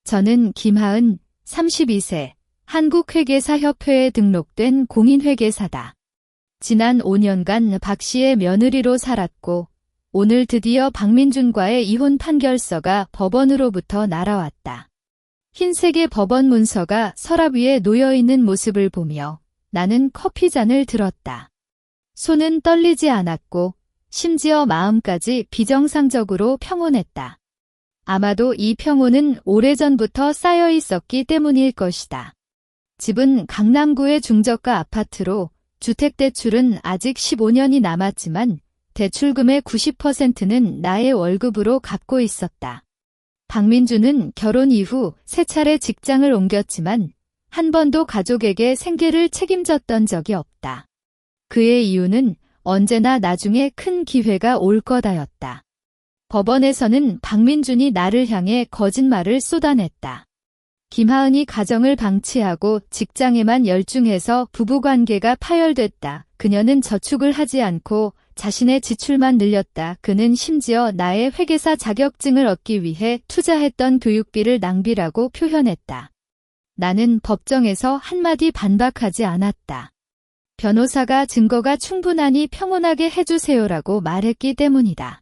저는 김하은, 32세, 한국회계사협회에 등록된 공인회계사다. 지난 5년간 박 씨의 며느리로 살았고 오늘 드디어 박민준과의 이혼 판결서가 법원으로부터 날아왔다. 흰색의 법원 문서가 서랍 위에 놓여있는 모습을 보며 나는 커피잔을 들었다. 손은 떨리지 않았고 심지어 마음까지 비정상적으로 평온했다. 아마도 이 평온은 오래전부터 쌓여 있었기 때문일 것이다. 집은 강남구의 중저가 아파트로 주택대출은 아직 15년이 남았지만 대출금의 90%는 나의 월급으로 갚고 있었다. 박민준은 결혼 이후 3차례 직장을 옮겼지만 한 번도 가족에게 생계를 책임졌던 적이 없다. 그의 이유는 언제나 나중에 큰 기회가 올 거다였다. 법원에서는 박민준이 나를 향해 거짓말을 쏟아냈다. 김하은이 가정을 방치하고 직장에만 열중해서 부부관계가 파열됐다. 그녀는 저축을 하지 않고 자신의 지출만 늘렸다. 그는 심지어 나의 회계사 자격증을 얻기 위해 투자했던 교육비를 낭비라고 표현했다. 나는 법정에서 한마디 반박하지 않았다. 변호사가 증거가 충분하니 평온하게 해주세요라고 말했기 때문이다.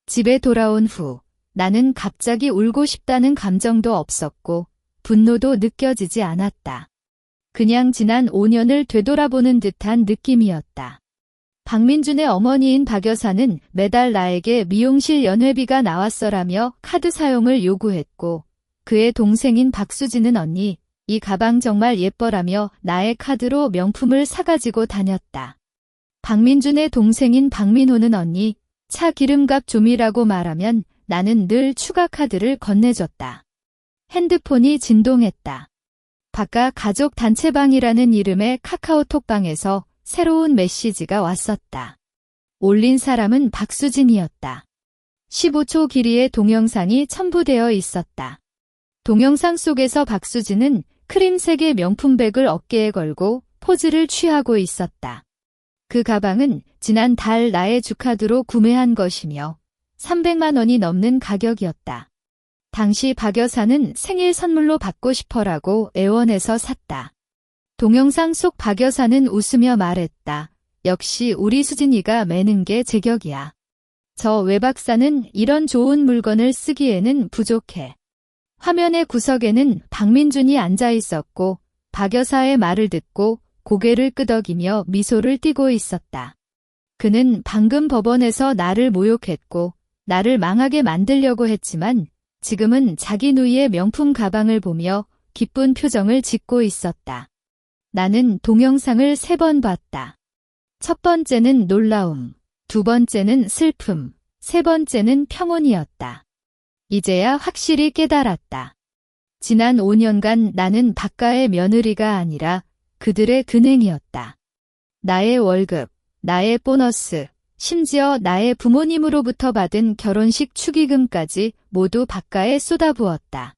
집에 돌아온 후 나는 갑자기 울고 싶다는 감정도 없었고 분노도 느껴지지 않았다. 그냥 지난 5년을 되돌아보는 듯한 느낌이었다. 박민준의 어머니인 박 여사는 매달 나에게 미용실 연회비가 나왔어라며 카드 사용을 요구했고 그의 동생인 박수진은 언니, 이 가방 정말 예뻐라며 나의 카드로 명품을 사가지고 다녔다. 박민준의 동생인 박민호는 언니, 차 기름값 좀이라고 말하면 나는 늘 추가 카드를 건네줬다. 핸드폰이 진동했다. 바깥 가족 단체방이라는 이름의 카카오톡방에서 새로운 메시지가 왔었다. 올린 사람은 박수진이었다. 15초 길이의 동영상이 첨부되어 있었다. 동영상 속에서 박수진은 크림색의 명품백을 어깨에 걸고 포즈를 취하고 있었다. 그 가방은 지난달 나의 주카드로 구매한 것이며 300만 원이 넘는 가격이었다. 당시 박 여사는 생일 선물로 받고 싶어라고 애원해서 샀다. 동영상 속 박 여사는 웃으며 말했다. 역시 우리 수진이가 매는 게 제격이야. 저 외 박사는 이런 좋은 물건을 쓰기에는 부족해. 화면의 구석에는 박민준이 앉아 있었고 박 여사의 말을 듣고 고개를 끄덕이며 미소를 띠고 있었다. 그는 방금 법원에서 나를 모욕했고 나를 망하게 만들려고 했지만 지금은 자기 누이의 명품 가방을 보며 기쁜 표정을 짓고 있었다. 나는 동영상을 3번 봤다. 첫 번째는 놀라움, 두 번째는 슬픔, 세 번째는 평온이었다. 이제야 확실히 깨달았다. 지난 5년간 나는 박가의 며느리가 아니라 그들의 근행이었다. 나의 월급, 나의 보너스, 심지어 나의 부모님으로부터 받은 결혼식 축의금까지 모두 박가에 쏟아부었다.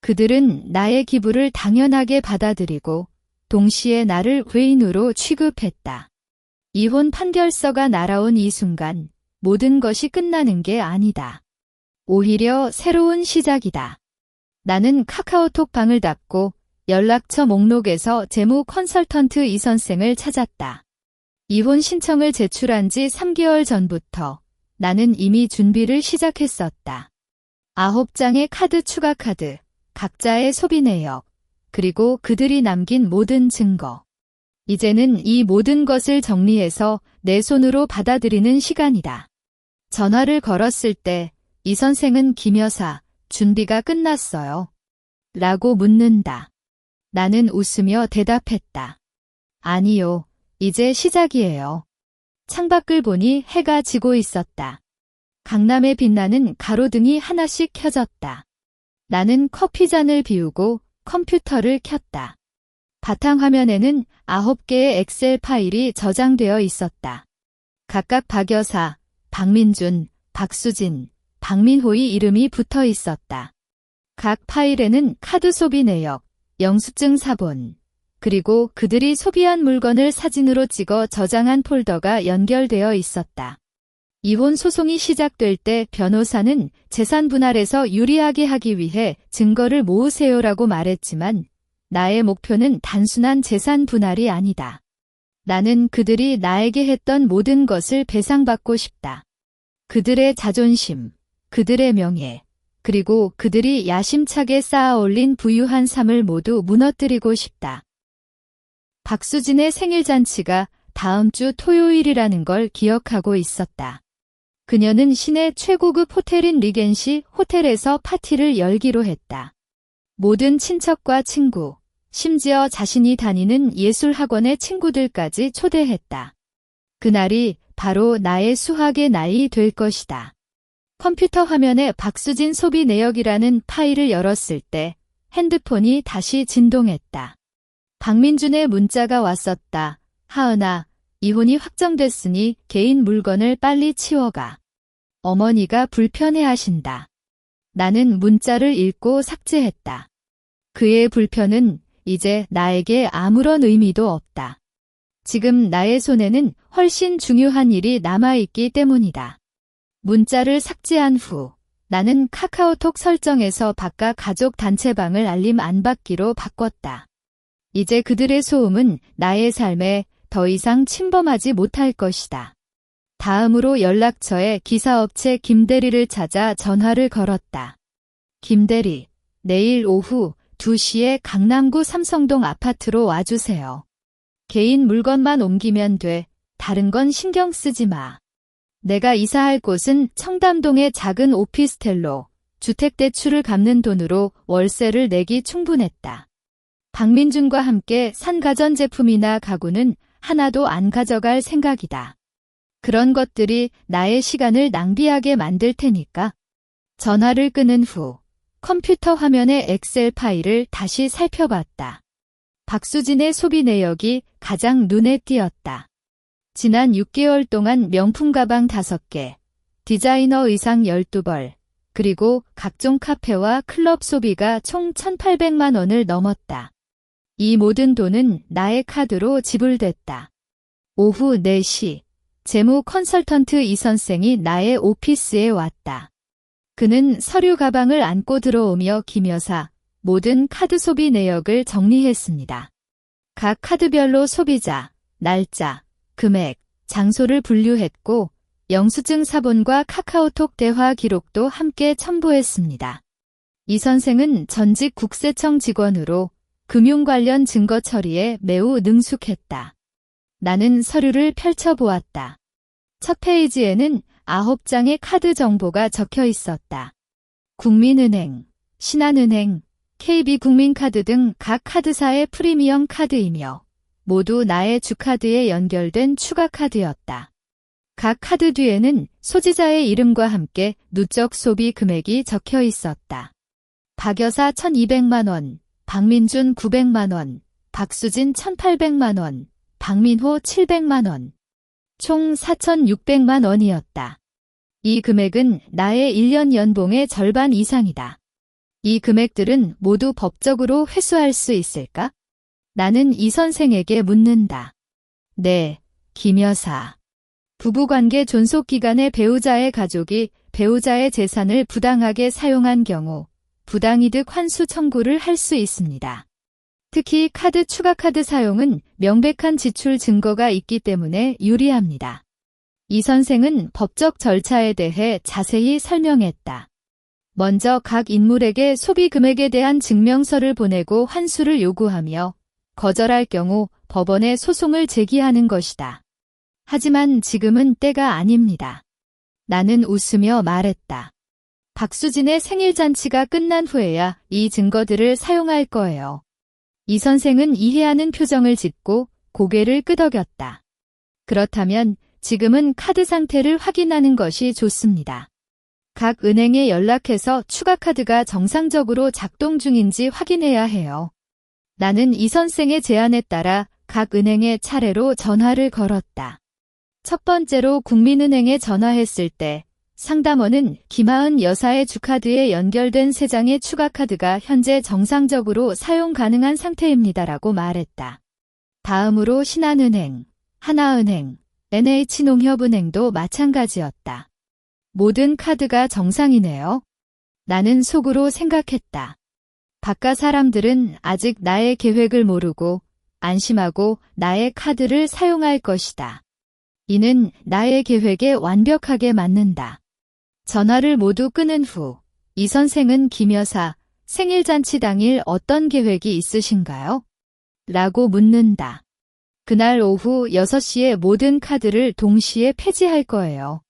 그들은 나의 기부를 당연하게 받아들이고 동시에 나를 외인으로 취급했다. 이혼 판결서가 날아온 이 순간 모든 것이 끝나는 게 아니다. 오히려 새로운 시작이다. 나는 카카오톡 방을 닫고 연락처 목록에서 재무 컨설턴트 이 선생을 찾았다. 이혼 신청을 제출한 지 3개월 전부터 나는 이미 준비를 시작했었다. 9장의 카드 추가 카드, 각자의 소비 내역, 그리고 그들이 남긴 모든 증거. 이제는 이 모든 것을 정리해서 내 손으로 받아들이는 시간이다. 전화를 걸었을 때 이 선생은 김 여사, 준비가 끝났어요. 라고 묻는다. 나는 웃으며 대답했다. 아니요, 이제 시작이에요. 창밖을 보니 해가 지고 있었다. 강남에 빛나는 가로등이 하나씩 켜졌다. 나는 커피잔을 비우고 컴퓨터를 켰다. 바탕화면에는 9개의 엑셀 파일이 저장되어 있었다. 각각 박 여사, 박민준, 박수진, 박민호의 이름이 붙어 있었다. 각 파일에는 카드 소비 내역, 영수증 사본, 그리고 그들이 소비한 물건을 사진으로 찍어 저장한 폴더가 연결되어 있었다. 이혼 소송이 시작될 때 변호사는 재산 분할에서 유리하게 하기 위해 증거를 모으세요라고 말했지만 나의 목표는 단순한 재산 분할이 아니다. 나는 그들이 나에게 했던 모든 것을 배상받고 싶다. 그들의 자존심, 그들의 명예, 그리고 그들이 야심차게 쌓아올린 부유한 삶을 모두 무너뜨리고 싶다. 박수진의 생일잔치가 다음 주 토요일이라는 걸 기억하고 있었다. 그녀는 시내 최고급 호텔인 리겐시 호텔에서 파티를 열기로 했다. 모든 친척과 친구, 심지어 자신이 다니는 예술학원의 친구들까지 초대했다. 그날이 바로 나의 수학의 날이 될 것이다. 컴퓨터 화면에 박수진 소비 내역이라는 파일을 열었을 때 핸드폰이 다시 진동했다. 박민준의 문자가 왔었다. 하은아, 이혼이 확정됐으니 개인 물건을 빨리 치워가. 어머니가 불편해하신다. 나는 문자를 읽고 삭제했다. 그의 불편은 이제 나에게 아무런 의미도 없다. 지금 나의 손에는 훨씬 중요한 일이 남아있기 때문이다. 문자를 삭제한 후 나는 카카오톡 설정에서 바깥 가족 단체방을 알림 안 받기로 바꿨다. 이제 그들의 소음은 나의 삶에 더 이상 침범하지 못할 것이다. 다음으로 연락처에 기사업체 김대리를 찾아 전화를 걸었다. 김대리, 내일 오후 2시에 강남구 삼성동 아파트로 와주세요. 개인 물건만 옮기면 돼. 다른 건 신경 쓰지 마. 내가 이사할 곳은 청담동의 작은 오피스텔로 주택대출을 갚는 돈으로 월세를 내기 충분했다. 박민준과 함께 산 가전제품이나 가구는 하나도 안 가져갈 생각이다. 그런 것들이 나의 시간을 낭비하게 만들 테니까. 전화를 끊은 후 컴퓨터 화면의 엑셀 파일을 다시 살펴봤다. 박수진의 소비 내역이 가장 눈에 띄었다. 지난 6개월 동안 명품 가방 5개, 디자이너 의상 12벌, 그리고 각종 카페와 클럽 소비가 총 1,800만 원을 넘었다. 이 모든 돈은 나의 카드로 지불됐다. 오후 4시, 재무 컨설턴트 이 선생이 나의 오피스에 왔다. 그는 서류 가방을 안고 들어오며 김 여사, 모든 카드 소비 내역을 정리했습니다. 각 카드별로 소비자, 날짜, 금액, 장소를 분류했고 영수증 사본과 카카오톡 대화 기록도 함께 첨부했습니다. 이 선생은 전직 국세청 직원으로 금융 관련 증거 처리에 매우 능숙했다. 나는 서류를 펼쳐보았다. 첫 페이지에는 9장의 카드 정보가 적혀 있었다. 국민은행, 신한은행, KB국민카드 등 각 카드사의 프리미엄 카드이며 모두 나의 주카드에 연결된 추가 카드였다. 각 카드 뒤에는 소지자의 이름과 함께 누적 소비 금액이 적혀 있었다. 박여사 1,200만 원, 박민준 900만 원, 박수진 1,800만 원, 박민호 700만 원. 총 4,600만 원이었다. 이 금액은 나의 1년 연봉의 절반 이상이다. 이 금액들은 모두 법적으로 회수할 수 있을까? 나는 이 선생에게 묻는다. 네, 김 여사. 부부관계 존속기간의 배우자의 가족이 배우자의 재산을 부당하게 사용한 경우 부당이득 환수 청구를 할 수 있습니다. 특히 카드 추가 카드 사용은 명백한 지출 증거가 있기 때문에 유리합니다. 이 선생은 법적 절차에 대해 자세히 설명했다. 먼저 각 인물에게 소비 금액에 대한 증명서를 보내고 환수를 요구하며 거절할 경우 법원에 소송을 제기하는 것이다. 하지만 지금은 때가 아닙니다. 나는 웃으며 말했다. 박수진의 생일잔치가 끝난 후에야 이 증거들을 사용할 거예요. 이 선생은 이해하는 표정을 짓고 고개를 끄덕였다. 그렇다면 지금은 카드 상태를 확인하는 것이 좋습니다. 각 은행에 연락해서 추가 카드가 정상적으로 작동 중인지 확인해야 해요. 나는 이 선생의 제안에 따라 각 은행에 차례로 전화를 걸었다. 첫 번째로 국민은행에 전화했을 때 상담원은 김하은 여사의 주카드에 연결된 3장의 추가 카드가 현재 정상적으로 사용 가능한 상태입니다라고 말했다. 다음으로 신한은행, 하나은행, NH농협은행도 마찬가지였다. 모든 카드가 정상이네요. 나는 속으로 생각했다. 바깥 사람들은 아직 나의 계획을 모르고 안심하고 나의 카드를 사용할 것이다. 이는 나의 계획에 완벽하게 맞는다. 전화를 모두 끊은 후 이 선생은 김 여사 생일잔치 당일 어떤 계획이 있으신가요? 라고 묻는다. 그날 오후 6시에 모든 카드를 동시에 폐지할 거예요.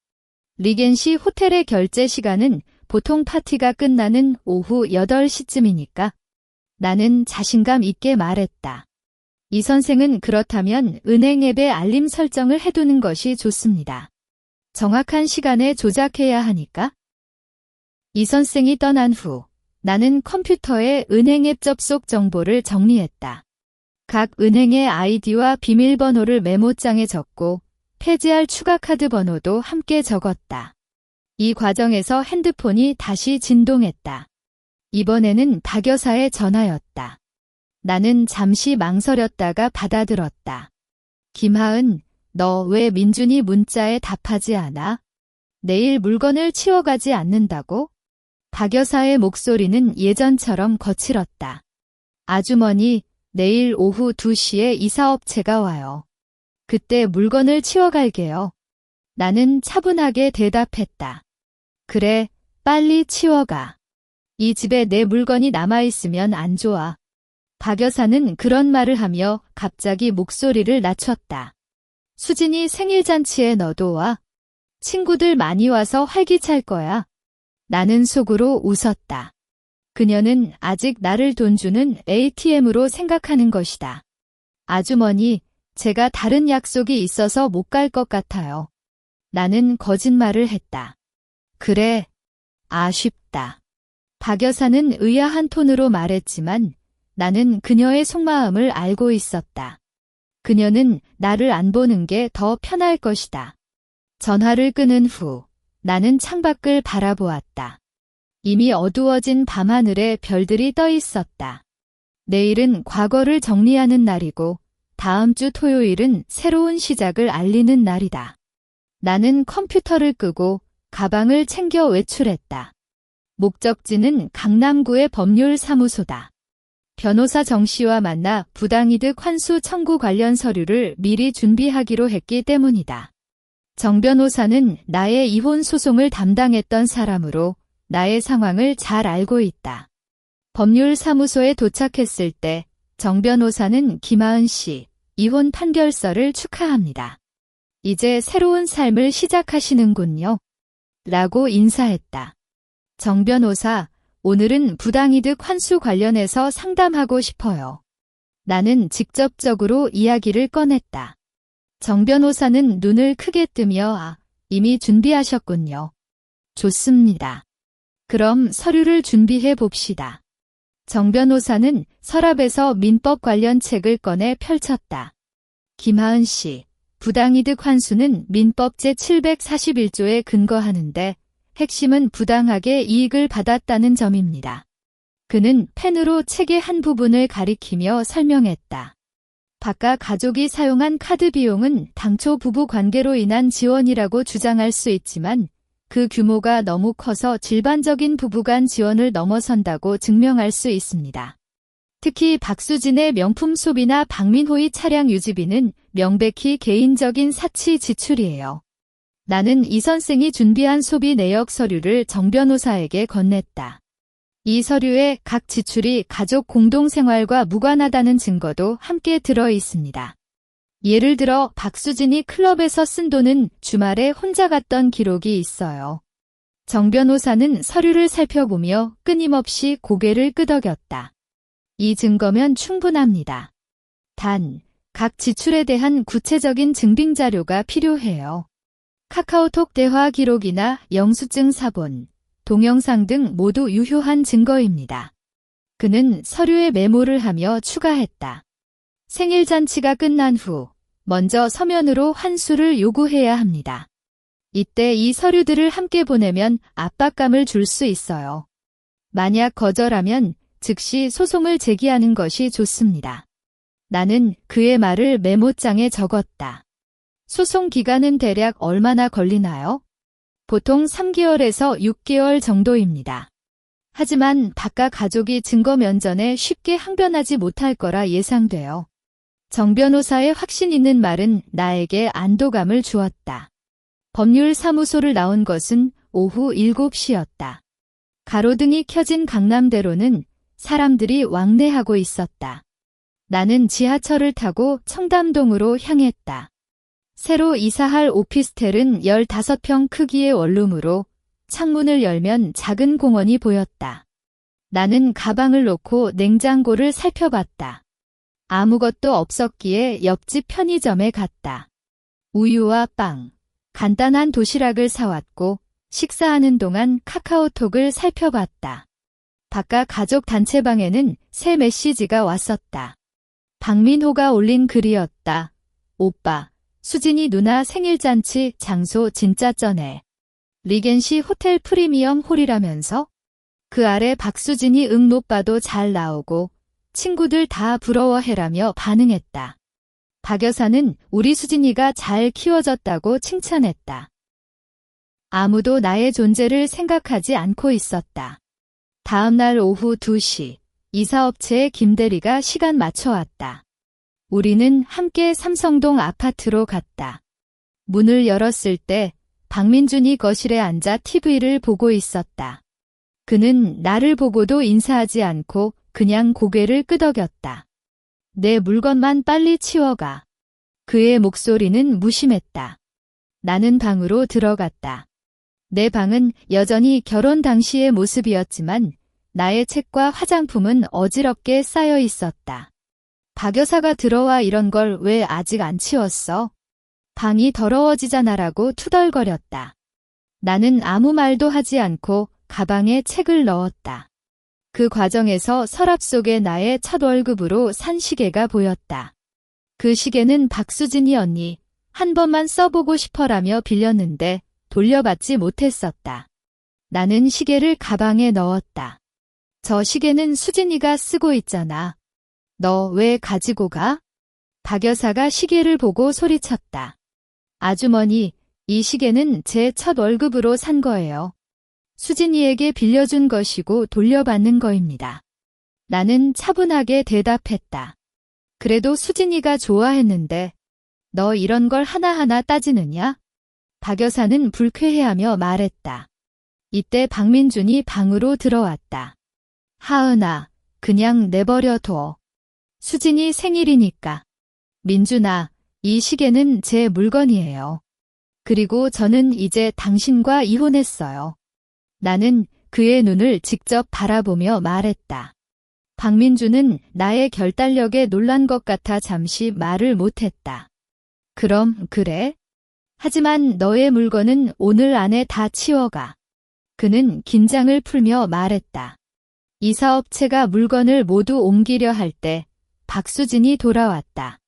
리겐시 호텔의 결제 시간은 보통 파티가 끝나는 오후 8시쯤이니까. 나는 자신감 있게 말했다. 이 선생은 그렇다면 은행 앱에 알림 설정을 해두는 것이 좋습니다. 정확한 시간에 조작해야 하니까. 이 선생이 떠난 후 나는 컴퓨터에 은행 앱 접속 정보를 정리했다. 각 은행의 아이디와 비밀번호를 메모장에 적고 폐지할 추가 카드 번호도 함께 적었다. 이 과정에서 핸드폰이 다시 진동했다. 이번에는 박 여사의 전화였다. 나는 잠시 망설였다가 받아들었다. 김하은, 너 왜 민준이 문자에 답하지 않아? 내일 물건을 치워가지 않는다고? 박 여사의 목소리는 예전처럼 거칠었다. 아주머니, 내일 오후 2시에 이사업체가 와요. 그때 물건을 치워갈게요. 나는 차분하게 대답했다. 그래, 빨리 치워가. 이 집에 내 물건이 남아있으면 안 좋아. 박 여사는 그런 말을 하며 갑자기 목소리를 낮췄다. 수진이 생일잔치에 너도 와. 친구들 많이 와서 활기찰 거야. 나는 속으로 웃었다. 그녀는 아직 나를 돈 주는 ATM으로 생각하는 것이다. 아주머니, 제가 다른 약속이 있어서 못 갈 것 같아요. 나는 거짓말을 했다. 그래, 아쉽다. 박 여사는 의아한 톤으로 말했지만 나는 그녀의 속마음을 알고 있었다. 그녀는 나를 안 보는 게 더 편할 것이다. 전화를 끊은 후 나는 창밖을 바라보았다. 이미 어두워진 밤하늘에 별들이 떠 있었다. 내일은 과거를 정리하는 날이고 다음 주 토요일은 새로운 시작을 알리는 날이다. 나는 컴퓨터를 끄고 가방을 챙겨 외출했다. 목적지는 강남구의 법률사무소다. 변호사 정 씨와 만나 부당이득 환수 청구 관련 서류를 미리 준비하기로 했기 때문이다. 정 변호사는 나의 이혼 소송을 담당했던 사람으로 나의 상황을 잘 알고 있다. 법률사무소에 도착했을 때 정 변호사는 김하은 씨, 이혼 판결서를 축하합니다. 이제 새로운 삶을 시작하시는군요. 라고 인사했다. 정 변호사, 오늘은 부당이득 환수 관련해서 상담하고 싶어요. 나는 직접적으로 이야기를 꺼냈다. 정 변호사는 눈을 크게 뜨며 이미 준비하셨군요. 좋습니다. 그럼 서류를 준비해 봅시다. 정 변호사는 서랍에서 민법 관련 책을 꺼내 펼쳤다. 김하은 씨, 부당이득 환수는 민법 제741조에 근거하는데 핵심은 부당하게 이익을 받았다는 점입니다. 그는 펜으로 책의 한 부분을 가리키며 설명했다. 바깥 가족이 사용한 카드 비용은 당초 부부 관계로 인한 지원이라고 주장할 수 있지만 그 규모가 너무 커서 일반적인 부부간 지원을 넘어선다고 증명할 수 있습니다. 특히 박수진의 명품 소비나 박민호의 차량 유지비는 명백히 개인적인 사치 지출이에요. 나는 이 선생이 준비한 소비 내역 서류를 정 변호사에게 건넸다. 이 서류에 각 지출이 가족 공동생활과 무관하다는 증거도 함께 들어 있습니다. 예를 들어 박수진이 클럽에서 쓴 돈은 주말에 혼자 갔던 기록이 있어요. 정 변호사는 서류를 살펴보며 끊임없이 고개를 끄덕였다. 이 증거면 충분합니다. 단, 각 지출에 대한 구체적인 증빙 자료가 필요해요. 카카오톡 대화 기록이나 영수증 사본, 동영상 등 모두 유효한 증거입니다. 그는 서류에 메모를 하며 추가했다. 생일잔치가 끝난 후 먼저 서면으로 환수를 요구해야 합니다. 이때 이 서류들을 함께 보내면 압박감을 줄 수 있어요. 만약 거절하면 즉시 소송을 제기하는 것이 좋습니다. 나는 그의 말을 메모장에 적었다. 소송 기간은 대략 얼마나 걸리나요? 보통 3개월에서 6개월 정도입니다. 하지만 바깥 가족이 증거 면전에 쉽게 항변하지 못할 거라 예상돼요. 정 변호사의 확신 있는 말은 나에게 안도감을 주었다. 법률사무소를 나온 것은 오후 7시였다. 가로등이 켜진 강남대로는 사람들이 왕래하고 있었다. 나는 지하철을 타고 청담동으로 향했다. 새로 이사할 오피스텔은 15평 크기의 원룸으로 창문을 열면 작은 공원이 보였다. 나는 가방을 놓고 냉장고를 살펴봤다. 아무것도 없었기에 옆집 편의점에 갔다. 우유와 빵, 간단한 도시락을 사왔고 식사하는 동안 카카오톡을 살펴봤다. 바깥 가족 단체방에는 새 메시지가 왔었다. 박민호가 올린 글이었다. 오빠, 수진이 누나 생일잔치 장소 진짜 쩌네. 리겐시 호텔 프리미엄 홀이라면서? 그 아래 박수진이 응노빠도 잘 나오고 친구들 다 부러워해라며 반응했다. 박 여사는 우리 수진이가 잘 키워졌다고 칭찬했다. 아무도 나의 존재를 생각하지 않고 있었다. 다음 날 오후 2시, 이사업체의 김대리가 시간 맞춰왔다. 우리는 함께 삼성동 아파트로 갔다. 문을 열었을 때 박민준이 거실에 앉아 TV를 보고 있었다. 그는 나를 보고도 인사하지 않고 그냥 고개를 끄덕였다. 내 물건만 빨리 치워가. 그의 목소리는 무심했다. 나는 방으로 들어갔다. 내 방은 여전히 결혼 당시의 모습이었지만 나의 책과 화장품은 어지럽게 쌓여 있었다. 박 여사가 들어와 이런 걸 왜 아직 안 치웠어? 방이 더러워지잖아라고 투덜거렸다. 나는 아무 말도 하지 않고 가방에 책을 넣었다. 그 과정에서 서랍 속에 나의 첫 월급으로 산 시계가 보였다. 그 시계는 박수진이 언니 한 번만 써보고 싶어라며 빌렸는데 돌려받지 못했었다. 나는 시계를 가방에 넣었다. 저 시계는 수진이가 쓰고 있잖아. 너 왜 가지고 가? 박 여사가 시계를 보고 소리쳤다. 아주머니, 이 시계는 제 첫 월급으로 산 거예요. 수진이에게 빌려준 것이고 돌려받는 거입니다. 나는 차분하게 대답했다. 그래도 수진이가 좋아했는데 너 이런 걸 하나하나 따지느냐? 박 여사는 불쾌해하며 말했다. 이때 박민준이 방으로 들어왔다. 하은아, 그냥 내버려둬. 수진이 생일이니까. 민준아, 이 시계는 제 물건이에요. 그리고 저는 이제 당신과 이혼했어요. 나는 그의 눈을 직접 바라보며 말했다. 박민준은 나의 결단력에 놀란 것 같아 잠시 말을 못했다. 그럼 그래? 하지만 너의 물건은 오늘 안에 다 치워가. 그는 긴장을 풀며 말했다. 이사업체가 물건을 모두 옮기려 할 때 박수진이 돌아왔다.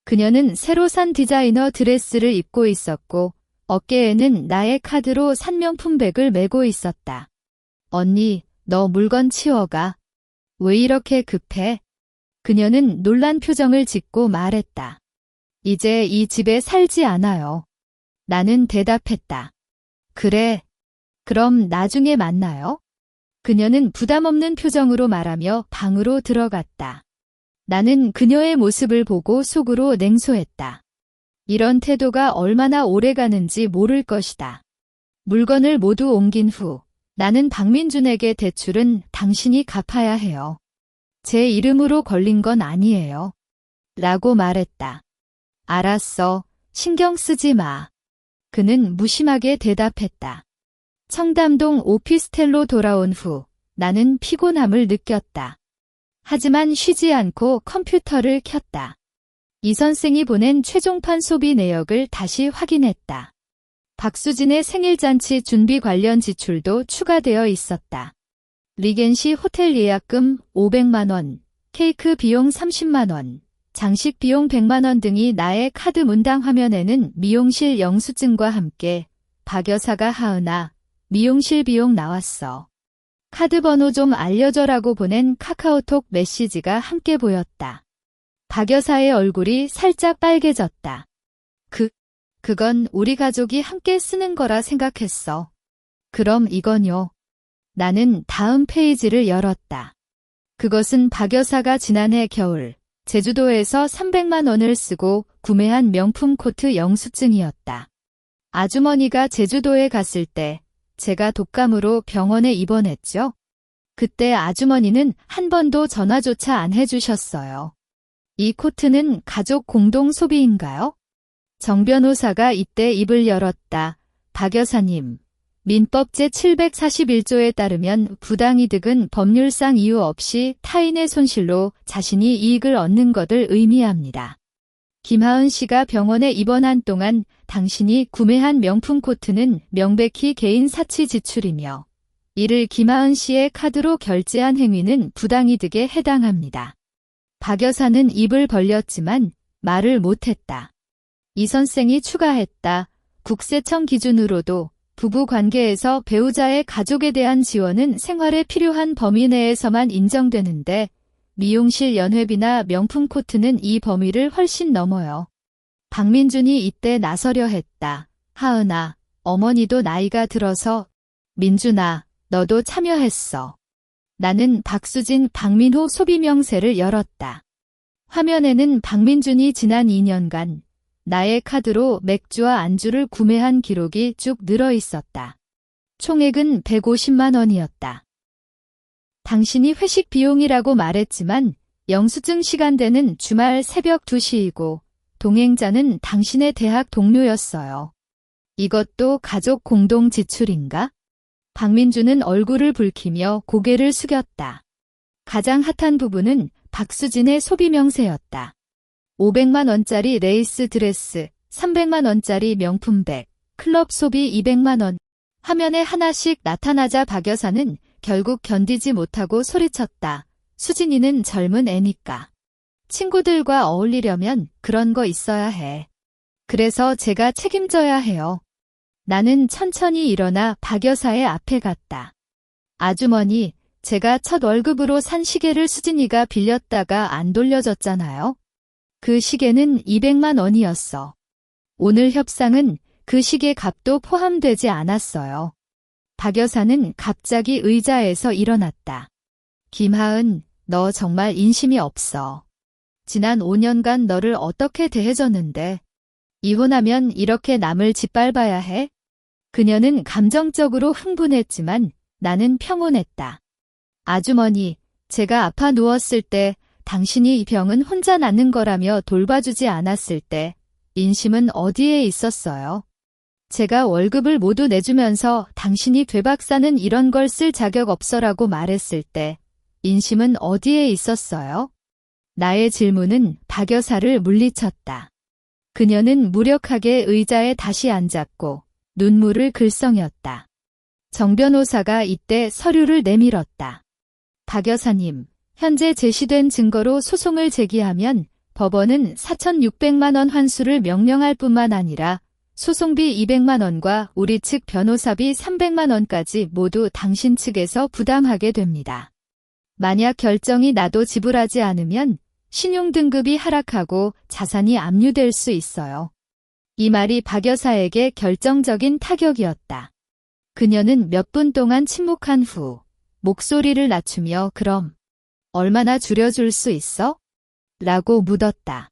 그녀는 새로 산 디자이너 드레스를 입고 있었고 어깨에는 나의 카드로 산 명품백을 메고 있었다. 언니, 너 물건 치워가. 왜 이렇게 급해? 그녀는 놀란 표정을 짓고 말했다. 이제 이 집에 살지 않아요. 나는 대답했다. 그래. 그럼 나중에 만나요? 그녀는 부담 없는 표정으로 말하며 방으로 들어갔다. 나는 그녀의 모습을 보고 속으로 냉소했다. 이런 태도가 얼마나 오래 가는지 모를 것이다. 물건을 모두 옮긴 후 나는 박민준에게 대출은 당신이 갚아야 해요. 제 이름으로 걸린 건 아니에요. 라고 말했다. 알았어. 신경 쓰지 마. 그는 무심하게 대답했다. 청담동 오피스텔로 돌아온 후 나는 피곤함을 느꼈다. 하지만 쉬지 않고 컴퓨터를 켰다. 이 선생이 보낸 최종판 소비 내역을 다시 확인했다. 박수진의 생일잔치 준비 관련 지출도 추가되어 있었다. 리겐시 호텔 예약금 500만 원, 케이크 비용 30만 원, 장식 비용 100만 원 등이 나의 카드 문당 화면에는 미용실 영수증과 함께 박 여사가 하은아, 미용실 비용 나왔어. 카드 번호 좀 알려줘라고 보낸 카카오톡 메시지가 함께 보였다. 박 여사의 얼굴이 살짝 빨개졌다. 그건 우리 가족이 함께 쓰는 거라 생각했어. 그럼 이건요. 나는 다음 페이지를 열었다. 그것은 박 여사가 지난해 겨울 제주도에서 300만 원을 쓰고 구매한 명품 코트 영수증이었다. 아주머니가 제주도에 갔을 때 제가 독감으로 병원에 입원했죠. 그때 아주머니는 한 번도 전화조차 안 해주셨어요. 이 코트는 가족 공동 소비인가요? 정 변호사가 이때 입을 열었다. 박 여사님, 민법 제741조에 따르면 부당이득은 법률상 이유 없이 타인의 손실로 자신이 이익을 얻는 것을 의미합니다. 김하은 씨가 병원에 입원한 동안 당신이 구매한 명품 코트는 명백히 개인 사치 지출이며 이를 김하은 씨의 카드로 결제한 행위는 부당이득에 해당합니다. 박 여사는 입을 벌렸지만 말을 못했다. 이 선생이 추가했다. 국세청 기준으로도 부부 관계에서 배우자의 가족에 대한 지원은 생활에 필요한 범위 내에서만 인정되는데 미용실 연회비나 명품 코트는 이 범위를 훨씬 넘어요. 박민준이 이때 나서려 했다. 하은아, 어머니도 나이가 들어서. 민준아, 너도 참여했어. 나는 박수진, 박민호 소비명세를 열었다. 화면에는 박민준이 지난 2년간 나의 카드로 맥주와 안주를 구매한 기록이 쭉 늘어 있었다. 총액은 150만 원이었다. 당신이 회식 비용이라고 말했지만 영수증 시간대는 주말 새벽 2시이고 동행자는 당신의 대학 동료였어요. 이것도 가족 공동 지출인가? 박민주는 얼굴을 붉히며 고개를 숙였다. 가장 핫한 부분은 박수진의 소비 명세였다. 500만 원짜리 레이스 드레스, 300만 원짜리 명품백, 클럽 소비 200만 원. 화면에 하나씩 나타나자 박 여사는 결국 견디지 못하고 소리쳤다. 수진이는 젊은 애니까. 친구들과 어울리려면 그런 거 있어야 해. 그래서 제가 책임져야 해요. 나는 천천히 일어나 박 여사의 앞에 갔다. 아주머니, 제가 첫 월급으로 산 시계를 수진이가 빌렸다가 안 돌려줬잖아요. 그 시계는 200만 원이었어. 오늘 협상은 그 시계 값도 포함되지 않았어요. 박 여사는 갑자기 의자에서 일어났다. 김하은, 너 정말 인심이 없어. 지난 5년간 너를 어떻게 대해줬는데 이혼하면 이렇게 남을 짓밟아야 해? 그녀는 감정적으로 흥분했지만 나는 평온했다. 아주머니, 제가 아파 누웠을 때 당신이 이 병은 혼자 낫는 거라며 돌봐주지 않았을 때 인심은 어디에 있었어요? 제가 월급을 모두 내주면서 당신이 되박사는 이런 걸 쓸 자격 없어라고 말했을 때 인심은 어디에 있었어요? 나의 질문은 박 여사를 물리쳤다. 그녀는 무력하게 의자에 다시 앉았고 눈물을 글썽였다. 정 변호사가 이때 서류를 내밀었다. 박 여사님, 현재 제시된 증거로 소송을 제기하면 법원은 4,600만 원 환수를 명령할 뿐만 아니라 소송비 200만 원과 우리 측 변호사비 300만 원까지 모두 당신 측에서 부담하게 됩니다. 만약 결정이 나도 지불하지 않으면 신용등급이 하락하고 자산이 압류될 수 있어요. 이 말이 박 여사에게 결정적인 타격이었다. 그녀는 몇 분 동안 침묵한 후 목소리를 낮추며 그럼 얼마나 줄여줄 수 있어? 라고 묻었다.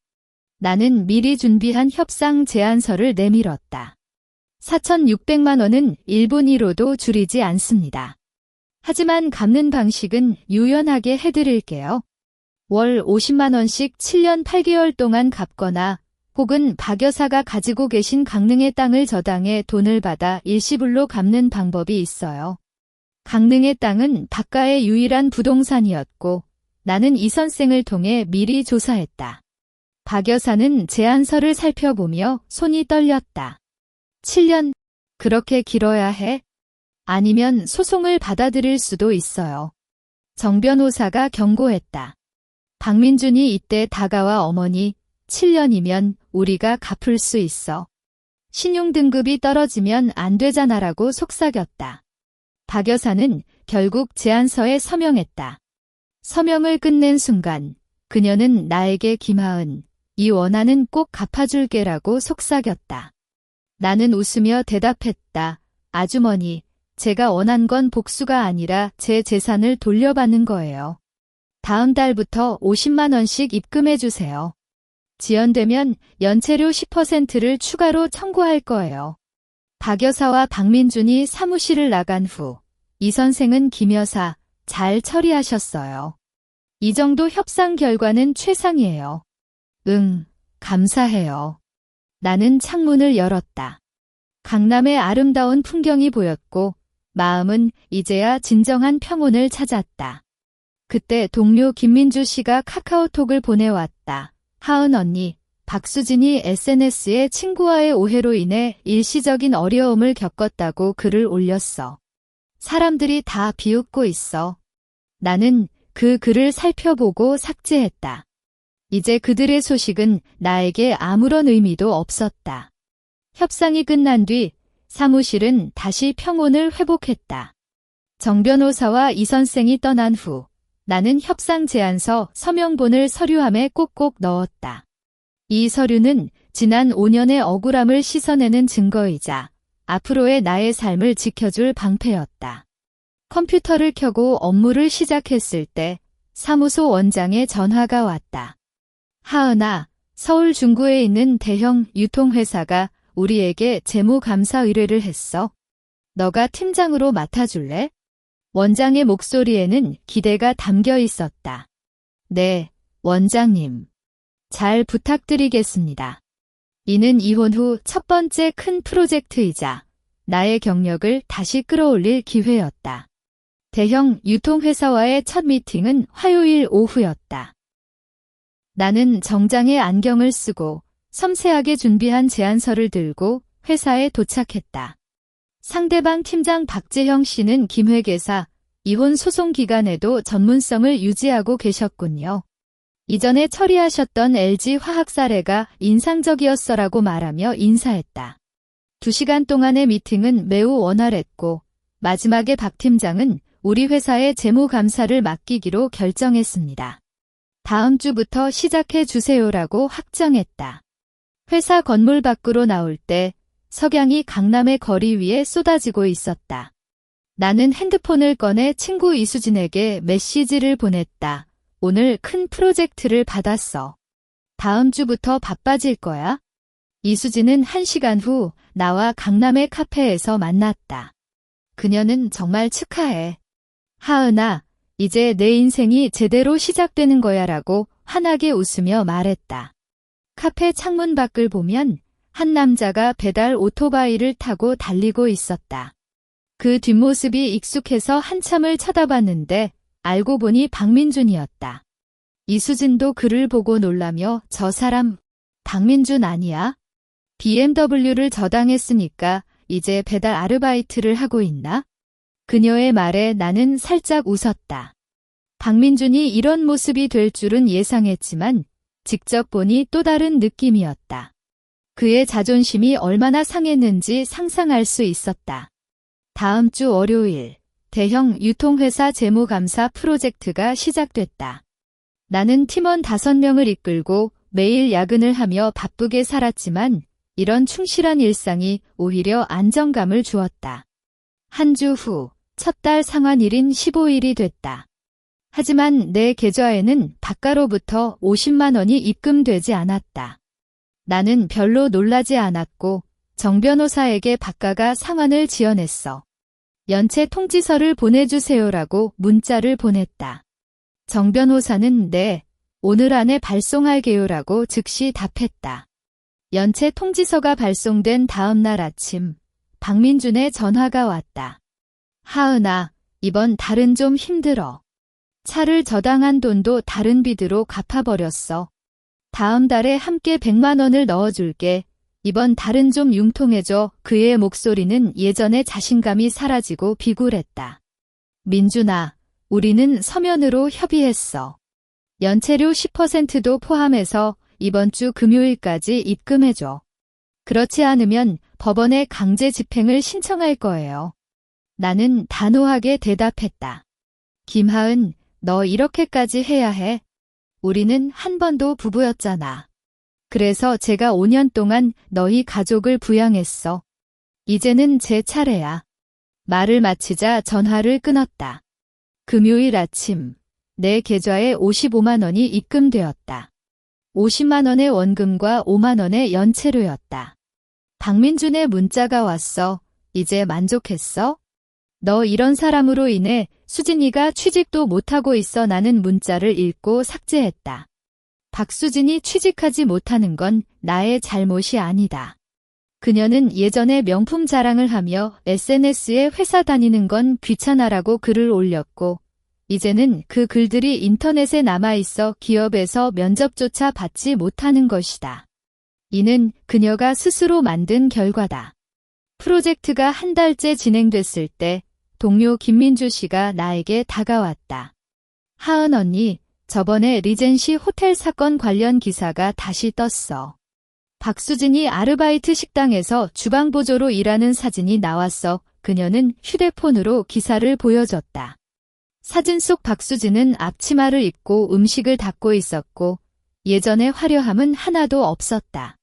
나는 미리 준비한 협상 제안서를 내밀었다. 4,600만 원은 1분 1호도 줄이지 않습니다. 하지만 갚는 방식은 유연하게 해드릴게요. 월 50만 원씩 7년 8개월 동안 갚거나 혹은 박 여사가 가지고 계신 강릉의 땅을 저당해 돈을 받아 일시불로 갚는 방법이 있어요. 강릉의 땅은 박가의 유일한 부동산이었고 나는 이 선생을 통해 미리 조사했다. 박 여사는 제안서를 살펴보며 손이 떨렸다. 7년, 그렇게 길어야 해? 아니면 소송을 받아들일 수도 있어요. 정 변호사가 경고했다. 박민준이 이때 다가와 어머니, 7년이면 우리가 갚을 수 있어. 신용등급이 떨어지면 안 되잖아라고 속삭였다. 박 여사는 결국 제안서에 서명했다. 서명을 끝낸 순간 그녀는 나에게 김하은, 이 원한은 꼭 갚아줄게라고 속삭였다. 나는 웃으며 대답했다. 아주머니, 제가 원한 건 복수가 아니라 제 재산을 돌려받는 거예요. 다음 달부터 50만 원씩 입금해 주세요. 지연되면 연체료 10%를 추가로 청구할 거예요. 박 여사와 박민준이 사무실을 나간 후 이 선생은 김 여사 잘 처리하셨어요. 이 정도 협상 결과는 최상이에요. 응, 감사해요. 나는 창문을 열었다. 강남의 아름다운 풍경이 보였고 마음은 이제야 진정한 평온을 찾았다. 그때 동료 김민주 씨가 카카오톡을 보내왔다. 하은 언니, 박수진이 SNS에 친구와의 오해로 인해 일시적인 어려움을 겪었다고 글을 올렸어. 사람들이 다 비웃고 있어. 나는 그 글을 살펴보고 삭제했다. 이제 그들의 소식은 나에게 아무런 의미도 없었다. 협상이 끝난 뒤 사무실은 다시 평온을 회복했다. 정 변호사와 이 선생이 떠난 후 나는 협상 제안서 서명본을 서류함에 꼭꼭 넣었다. 이 서류는 지난 5년의 억울함을 씻어내는 증거이자 앞으로의 나의 삶을 지켜줄 방패였다. 컴퓨터를 켜고 업무를 시작했을 때 사무소 원장의 전화가 왔다. 하은아, 서울 중구에 있는 대형 유통회사가 우리에게 재무감사 의뢰를 했어. 너가 팀장으로 맡아줄래? 원장의 목소리에는 기대가 담겨 있었다. 네, 원장님. 잘 부탁드리겠습니다. 이는 이혼 후 첫 번째 큰 프로젝트이자 나의 경력을 다시 끌어올릴 기회였다. 대형 유통회사와의 첫 미팅은 화요일 오후였다. 나는 정장에 안경을 쓰고 섬세하게 준비한 제안서를 들고 회사에 도착했다. 상대방 팀장 박재형 씨는 김회계사, 이혼 소송 기간에도 전문성을 유지하고 계셨군요. 이전에 처리하셨던 LG 화학 사례가 인상적이었어라고 말하며 인사했다. 2시간 동안의 미팅은 매우 원활했고 마지막에 박 팀장은 우리 회사의 재무감사를 맡기기로 결정했습니다. 다음 주부터 시작해 주세요라고 확정했다. 회사 건물 밖으로 나올 때 석양이 강남의 거리 위에 쏟아지고 있었다. 나는 핸드폰을 꺼내 친구 이수진에게 메시지를 보냈다. 오늘 큰 프로젝트를 받았어. 다음 주부터 바빠질 거야. 이수진은 1시간 후 나와 강남의 카페에서 만났다. 그녀는 정말 축하해. 하은아, 이제 내 인생이 제대로 시작되는 거야 라고 환하게 웃으며 말했다. 카페 창문 밖을 보면 한 남자가 배달 오토바이를 타고 달리고 있었다. 그 뒷모습이 익숙해서 한참을 쳐다봤는데 알고 보니 박민준이었다. 이수진도 그를 보고 놀라며 저 사람 박민준 아니야? BMW를 저당했으니까 이제 배달 아르바이트를 하고 있나? 그녀의 말에 나는 살짝 웃었다. 박민준이 이런 모습이 될 줄은 예상했지만 직접 보니 또 다른 느낌이었다. 그의 자존심이 얼마나 상했는지 상상할 수 있었다. 다음 주 월요일, 대형 유통회사 재무감사 프로젝트가 시작됐다. 나는 팀원 5명을 이끌고 매일 야근을 하며 바쁘게 살았지만 이런 충실한 일상이 오히려 안정감을 주었다. 한 주 후, 첫 달 상환일인 15일이 됐다. 하지만 내 계좌에는 박가로부터 50만 원이 입금되지 않았다. 나는 별로 놀라지 않았고 정 변호사에게 박가가 상환을 지연했어. 연체 통지서를 보내주세요라고 문자를 보냈다. 정 변호사는 네, 오늘 안에 발송할게요라고 즉시 답했다. 연체 통지서가 발송된 다음 날 아침, 박민준의 전화가 왔다. 하은아, 이번 달은 좀 힘들어. 차를 저당한 돈도 다른 비드로 갚아버렸어. 다음 달에 함께 100만 원을 넣어줄게. 이번 달은 좀 융통해줘. 그의 목소리는 예전의 자신감이 사라지고 비굴했다. 민준아, 우리는 서면으로 협의했어. 연체료 10%도 포함해서 이번 주 금요일까지 입금해줘. 그렇지 않으면 법원에 강제 집행을 신청할 거예요. 나는 단호하게 대답했다. 김하은, 너 이렇게까지 해야 해? 우리는 한 번도 부부였잖아. 그래서 제가 5년 동안 너희 가족을 부양했어. 이제는 제 차례야. 말을 마치자 전화를 끊었다. 금요일 아침, 내 계좌에 55만 원이 입금되었다. 50만 원의 원금과 5만 원의 연체료였다. 박민준의 문자가 왔어. 이제 만족했어? 너 이런 사람으로 인해 수진이가 취직도 못하고 있어. 나는 문자를 읽고 삭제했다. 박수진이 취직하지 못하는 건 나의 잘못이 아니다. 그녀는 예전에 명품 자랑을 하며 SNS에 회사 다니는 건 귀찮아라고 글을 올렸고, 이제는 그 글들이 인터넷에 남아있어 기업에서 면접조차 받지 못하는 것이다. 이는 그녀가 스스로 만든 결과다. 프로젝트가 한 달째 진행됐을 때 동료 김민주 씨가 나에게 다가왔다. 하은 언니, 저번에 리젠시 호텔 사건 관련 기사가 다시 떴어. 박수진이 아르바이트 식당에서 주방보조로 일하는 사진이 나왔어. 그녀는 휴대폰으로 기사를 보여줬다. 사진 속 박수진은 앞치마를 입고 음식을 닦고 있었고 예전의 화려함은 하나도 없었다.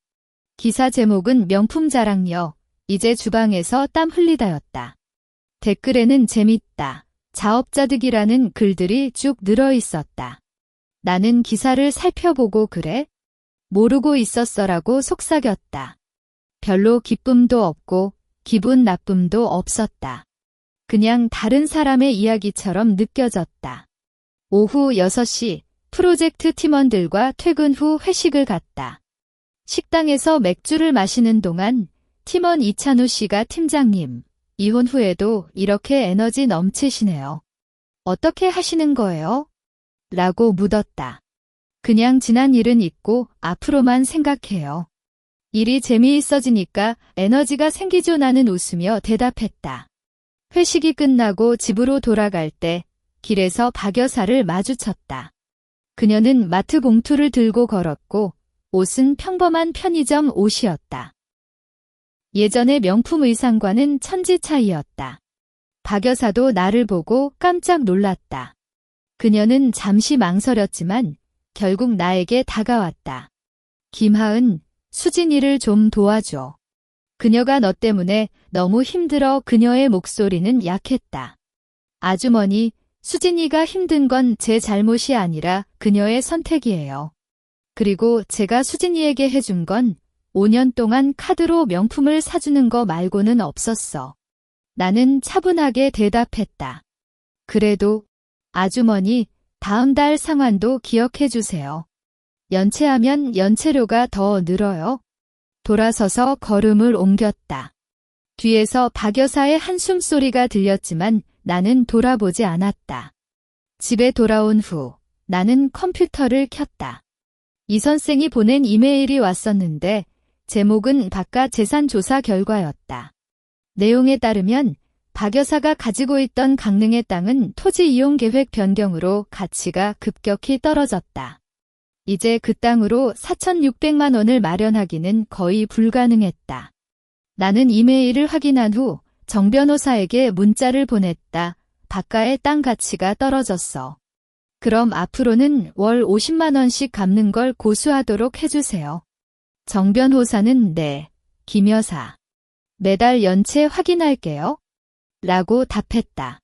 기사 제목은 명품 자랑녀, 이제 주방에서 땀 흘리다였다. 댓글에는 재밌다, 자업자득이라는 글들이 쭉 늘어 있었다. 나는 기사를 살펴보고 그래? 모르고 있었어라고 속삭였다. 별로 기쁨도 없고 기분 나쁨도 없었다. 그냥 다른 사람의 이야기처럼 느껴졌다. 오후 6시 프로젝트 팀원들과 퇴근 후 회식을 갔다. 식당에서 맥주를 마시는 동안 팀원 이찬우 씨가 팀장님, 이혼 후에도 이렇게 에너지 넘치시네요. 어떻게 하시는 거예요? 라고 묻었다. 그냥 지난 일은 잊고 앞으로만 생각해요. 일이 재미있어지니까 에너지가 생기죠. 나는 웃으며 대답했다. 회식이 끝나고 집으로 돌아갈 때 길에서 박 여사를 마주쳤다. 그녀는 마트 봉투를 들고 걸었고 옷은 평범한 편의점 옷이었다. 예전의 명품 의상과는 천지 차이였다. 박 여사도 나를 보고 깜짝 놀랐다. 그녀는 잠시 망설였지만 결국 나에게 다가왔다. 김하은, 수진이를 좀 도와줘. 그녀가 너 때문에 너무 힘들어. 그녀의 목소리는 약했다. 아주머니, 수진이가 힘든 건 제 잘못이 아니라 그녀의 선택이에요. 그리고 제가 수진이에게 해준 건 5년 동안 카드로 명품을 사주는 거 말고는 없었어. 나는 차분하게 대답했다. 그래도 아주머니, 다음 달 상환도 기억해 주세요. 연체하면 연체료가 더 늘어요. 돌아서서 걸음을 옮겼다. 뒤에서 박 여사의 한숨 소리가 들렸지만 나는 돌아보지 않았다. 집에 돌아온 후 나는 컴퓨터를 켰다. 이 선생이 보낸 이메일이 왔었는데 제목은 바깥 재산 조사 결과였다. 내용에 따르면 박 여사가 가지고 있던 강릉의 땅은 토지 이용 계획 변경으로 가치가 급격히 떨어졌다. 이제 그 땅으로 4,600만 원을 마련하기는 거의 불가능했다. 나는 이메일을 확인한 후 정 변호사에게 문자를 보냈다. 박가의 땅 가치가 떨어졌어. 그럼 앞으로는 월 50만 원씩 갚는 걸 고수하도록 해주세요. 정 변호사는 네, 김 여사. 매달 연체 확인할게요. 라고 답했다.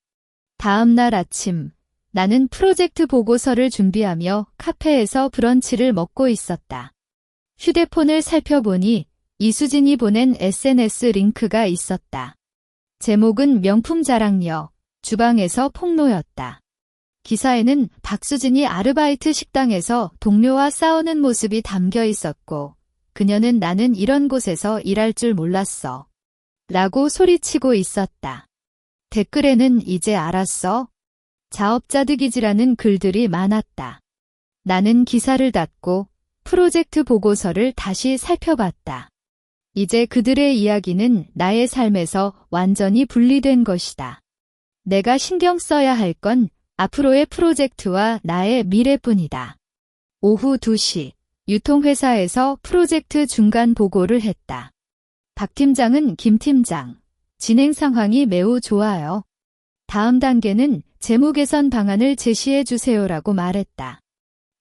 다음 날 아침, 나는 프로젝트 보고서를 준비하며 카페에서 브런치를 먹고 있었다. 휴대폰을 살펴보니 이수진이 보낸 SNS 링크가 있었다. 제목은 명품 자랑녀, 주방에서 폭로였다. 기사에는 박수진이 아르바이트 식당에서 동료와 싸우는 모습이 담겨 있었고, 그녀는 나는 이런 곳에서 일할 줄 몰랐어. 라고 소리치고 있었다. 댓글에는 이제 알았어? 자업자득이지라는 글들이 많았다. 나는 기사를 닫고 프로젝트 보고서를 다시 살펴봤다. 이제 그들의 이야기는 나의 삶에서 완전히 분리된 것이다. 내가 신경 써야 할 건 앞으로의 프로젝트와 나의 미래뿐이다. 오후 2시, 유통회사에서 프로젝트 중간 보고를 했다. 박 팀장은 김 팀장, 진행 상황이 매우 좋아요. 다음 단계는 재무 개선 방안을 제시해 주세요라고 말했다.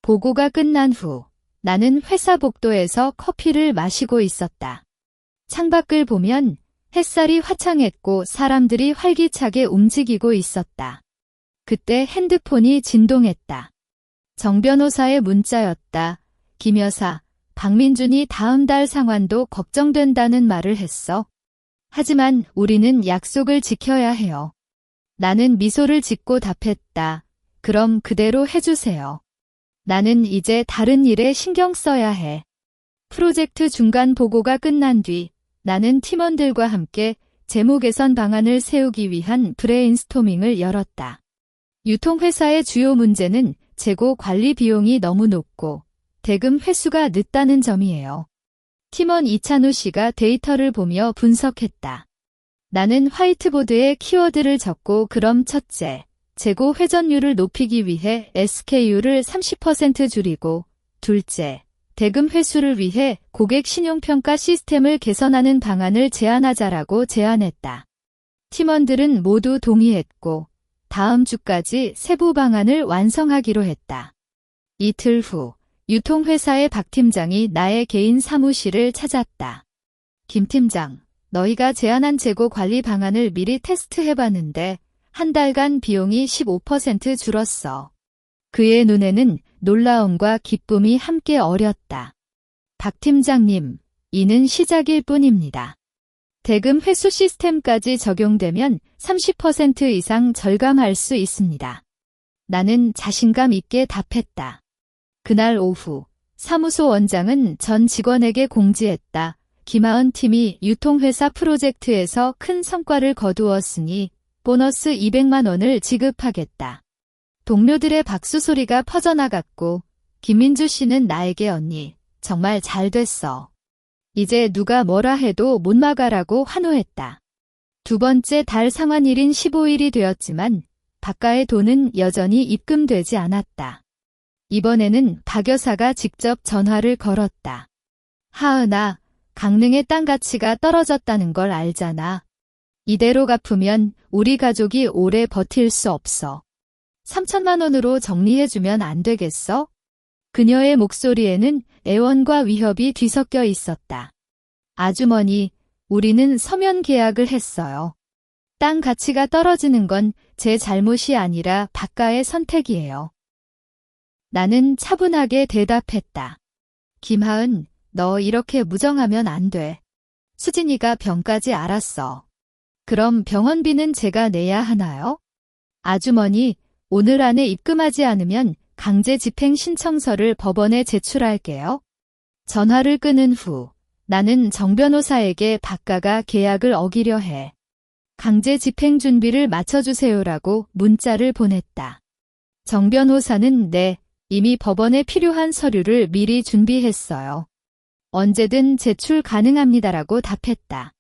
보고가 끝난 후 나는 회사 복도에서 커피를 마시고 있었다. 창밖을 보면 햇살이 화창했고 사람들이 활기차게 움직이고 있었다. 그때 핸드폰이 진동했다. 정 변호사의 문자였다. 김 여사, 박민준이 다음 달 상환도 걱정된다는 말을 했어. 하지만 우리는 약속을 지켜야 해요. 나는 미소를 짓고 답했다. 그럼 그대로 해주세요. 나는 이제 다른 일에 신경 써야 해. 프로젝트 중간 보고가 끝난 뒤 나는 팀원들과 함께 재무 개선 방안을 세우기 위한 브레인스토밍을 열었다. 유통회사의 주요 문제는 재고 관리 비용이 너무 높고 대금 회수가 늦다는 점이에요. 팀원 이찬우 씨가 데이터를 보며 분석했다. 나는 화이트보드에 키워드를 적고 그럼 첫째, 재고 회전율을 높이기 위해 SKU를 30% 줄이고 둘째, 대금 회수를 위해 고객 신용평가 시스템을 개선하는 방안을 제안하자라고 제안했다. 팀원들은 모두 동의했고 다음 주까지 세부 방안을 완성하기로 했다. 이틀 후 유통회사의 박 팀장이 나의 개인 사무실을 찾았다. 김 팀장, 너희가 제안한 재고 관리 방안을 미리 테스트해봤는데 한 달간 비용이 15% 줄었어. 그의 눈에는 놀라움과 기쁨이 함께 어렸다. 박 팀장님, 이는 시작일 뿐입니다. 대금 회수 시스템까지 적용되면 30% 이상 절감할 수 있습니다. 나는 자신감 있게 답했다. 그날 오후 사무소 원장은 전 직원에게 공지했다. 김하은 팀이 유통회사 프로젝트에서 큰 성과를 거두었으니 보너스 200만 원을 지급하겠다. 동료들의 박수 소리가 퍼져나갔고 김민주 씨는 나에게 언니, 정말 잘 됐어. 이제 누가 뭐라 해도 못 막아라고 환호했다. 두 번째 달 상환일인 15일이 되었지만 박가의 돈은 여전히 입금되지 않았다. 이번에는 박 여사가 직접 전화를 걸었다. 하은아, 강릉의 땅 가치가 떨어졌다는 걸 알잖아. 이대로 갚으면 우리 가족이 오래 버틸 수 없어. 3천만 원으로 정리해주면 안 되겠어? 그녀의 목소리에는 애원과 위협이 뒤섞여 있었다. 아주머니, 우리는 서면 계약을 했어요. 땅 가치가 떨어지는 건 제 잘못이 아니라 박가의 선택이에요. 나는 차분하게 대답했다. 김하은, 너 이렇게 무정하면 안 돼. 수진이가 병까지 앓았어. 그럼 병원비는 제가 내야 하나요? 아주머니, 오늘 안에 입금하지 않으면 강제 집행 신청서를 법원에 제출할게요. 전화를 끊은 후 나는 정 변호사에게 박가가 계약을 어기려 해. 강제 집행 준비를 마쳐주세요라고 문자를 보냈다. 정 변호사는 네, 이미 법원에 필요한 서류를 미리 준비했어요. 언제든 제출 가능합니다라고 답했다.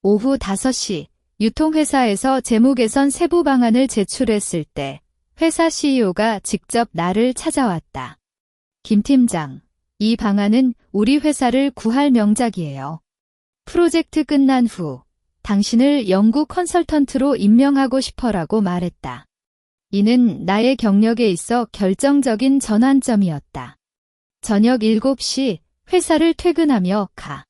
오후 5시 유통회사에서 재무 개선 세부 방안을 제출했을 때 회사 CEO가 직접 나를 찾아왔다. 김 팀장, 이 방안은 우리 회사를 구할 명작이에요. 프로젝트 끝난 후 당신을 연구 컨설턴트로 임명하고 싶어라고 말했다. 이는 나의 경력에 있어 결정적인 전환점이었다. 저녁 7시 회사를 퇴근하며 가.